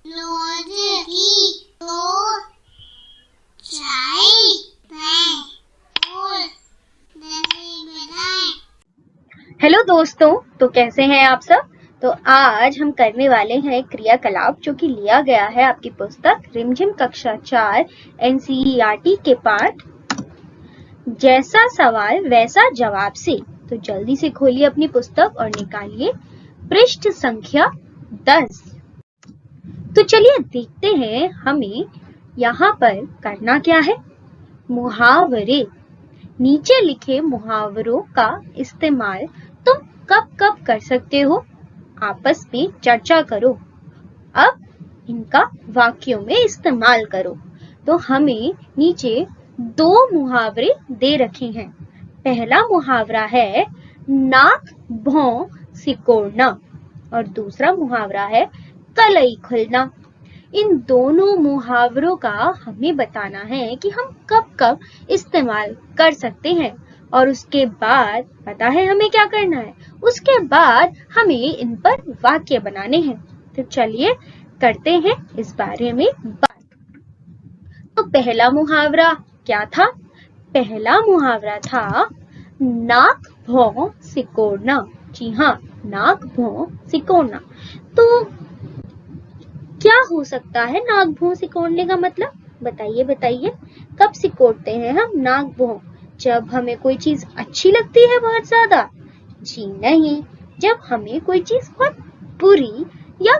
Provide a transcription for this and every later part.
रोज की दो चाय पेन और दही बनाएं। हेलो दोस्तों, तो कैसे हैं आप सब। तो आज हम करने वाले हैं क्रियाकलाप जो कि लिया गया है आपकी पुस्तक रिमझिम कक्षा 4 एनसीईआरटी के पाठ जैसा सवाल वैसा जवाब से। तो जल्दी से खोलिए अपनी पुस्तक और निकालिए पृष्ठ संख्या 10। तो चलिए देखते हैं हमें यहाँ पर करना क्या है। मुहावरे, नीचे लिखे मुहावरों का इस्तेमाल तुम कब कब कर सकते हो, आपस में चर्चा करो। अब इनका वाक्यों में इस्तेमाल करो। तो हमें नीचे दो मुहावरे दे रखे हैं। पहला मुहावरा है नाक भौं सिकोड़ना और दूसरा मुहावरा है कलई खुलना। इन दोनों मुहावरों का हमें बताना है कि हम कब कब इस्तेमाल कर सकते हैं और उसके बाद पता है हमें क्या करना है। उसके बाद हमें इन पर वाक्य बनाने हैं। तो चलिए करते हैं इस बारे में बात। तो पहला मुहावरा क्या था? पहला मुहावरा था नाक भौं सिकोड़ना। जी हाँ, नाक भौं सिकोड़ना। तो क्या हो सकता है नाक भौं सिकोड़ने का मतलब? बताइए बताइए। कब सिकोड़ते हैं हम नाक भौं? जब हमें कोई चीज अच्छी लगती है बहुत ज्यादा? जी नहीं, जब हमें कोई चीज बहुत बुरी या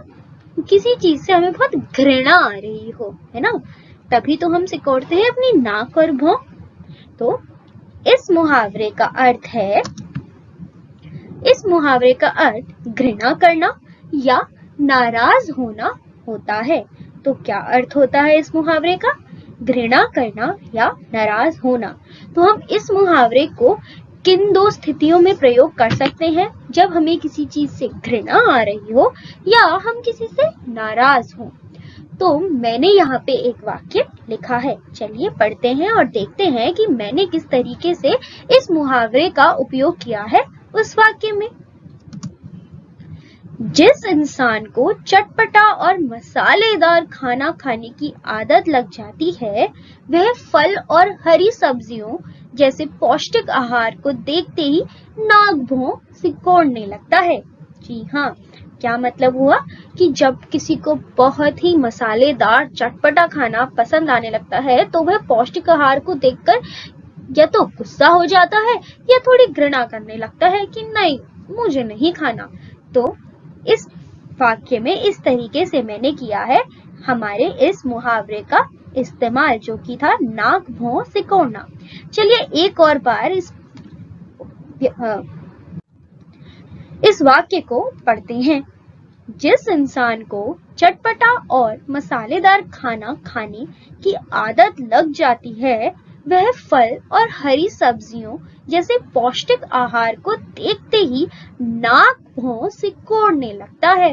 किसी चीज से हमें बहुत घृणा आ रही हो, है ना, तभी तो हम सिकोड़ते हैं अपनी नाक और भौं। तो इस मुहावरे का अर्थ घृणा करना या नाराज होना होता है। तो क्या अर्थ होता है इस मुहावरे का? घृणा करना या नाराज होना। तो हम इस मुहावरे को किन दो स्थितियों में प्रयोग कर सकते हैं? जब हमें किसी चीज से घृणा आ रही हो या हम किसी से नाराज हो। तो मैंने यहाँ पे एक वाक्य लिखा है, चलिए पढ़ते हैं और देखते हैं कि मैंने किस तरीके से इस मुहावरे का उपयोग किया है उस वाक्य में। जिस इंसान को चटपटा और मसालेदार खाना खाने की आदत लग जाती है, वह फल और हरी सब्जियों जैसे पौष्टिक आहार को देखते ही नाक भौं सिकोड़ने लगता है। जी हाँ, क्या मतलब हुआ कि जब किसी को बहुत ही मसालेदार चटपटा खाना पसंद आने लगता है तो वह पौष्टिक आहार को देखकर या तो गुस्सा हो जाता है या थोड़ी घृणा करने लगता है कि नहीं, मुझे नहीं खाना। तो इस वाक्य में इस तरीके से मैंने किया है हमारे इस मुहावरे का इस्तेमाल, जो कि था नाक भौं सिकोड़ना। चलिए एक और बार इस वाक्य को पढ़ते हैं। जिस इंसान को चटपटा और मसालेदार खाना खाने की आदत लग जाती है, वह फल और हरी सब्जियों जैसे पौष्टिक आहार को देखते ही नाक भौं सिकोड़ने लगता है।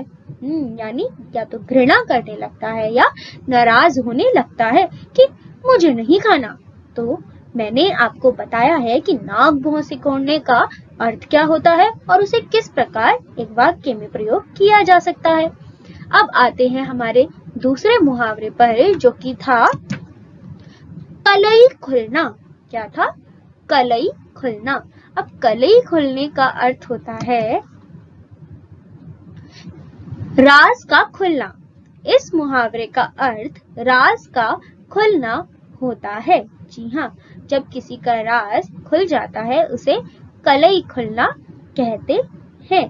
यानी या तो घृणा करने लगता है या नाराज होने लगता है कि मुझे नहीं खाना। तो मैंने आपको बताया है कि नाक भौं सिकोड़ने का अर्थ क्या होता है और उसे किस प्रकार एक वाक्य में प्रयोग किया जा सकता है। अब आते हैं हमारे दूसरे मुहावरे पर, जो कि था कलई खुलना। क्या था? कलई खुलना। अब कलई खुलने का अर्थ होता है राज का खुलना। इस मुहावरे का अर्थ राज का खुलना होता है। जी हाँ, जब किसी का राज खुल जाता है उसे कलई खुलना कहते हैं।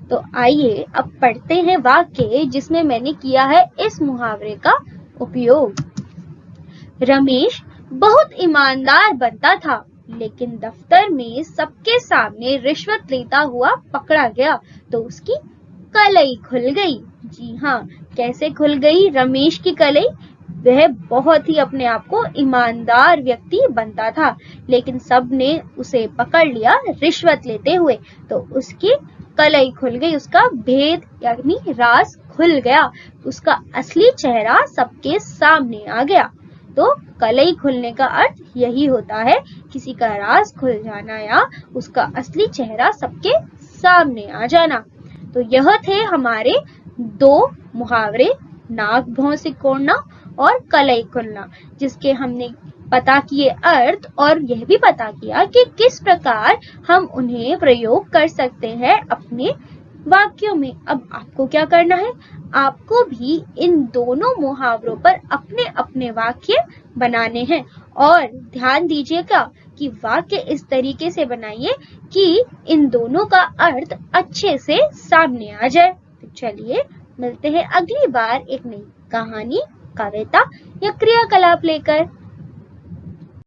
तो आइए अब पढ़ते हैं वाक्य जिसमें मैंने किया है इस मुहावरे का उपयोग। रमेश बहुत ईमानदार बनता था, लेकिन दफ्तर में सबके सामने रिश्वत लेता हुआ पकड़ा गया तो उसकी कलई खुल गई। जी हाँ, कैसे खुल गई रमेश की कलई? वह बहुत ही अपने आप को ईमानदार व्यक्ति बनता था, लेकिन सबने उसे पकड़ लिया रिश्वत लेते हुए, तो उसकी कलई खुल गई, उसका भेद यानी राज खुल गया, उसका असली चेहरा सबके सामने आ गया। तो कलई खुलने का अर्थ यही होता है, किसी का राज खुल जाना या उसका असली चेहरा सबके सामने आ जाना। तो यह थे हमारे दो मुहावरे नाक भौं सिकोड़ना और कलई खुलना, जिसके हमने पता किए अर्थ और यह भी पता किया कि किस प्रकार हम उन्हें प्रयोग कर सकते हैं अपने वाक्यों में। अब आपको क्या करना है, आपको भी इन दोनों मुहावरों पर अपने अपने वाक्य बनाने हैं और ध्यान दीजिएगा कि वाक्य इस तरीके से बनाइए कि इन दोनों का अर्थ अच्छे से सामने आ जाए। तो चलिए मिलते हैं अगली बार एक नई कहानी, कविता या क्रियाकलाप लेकर।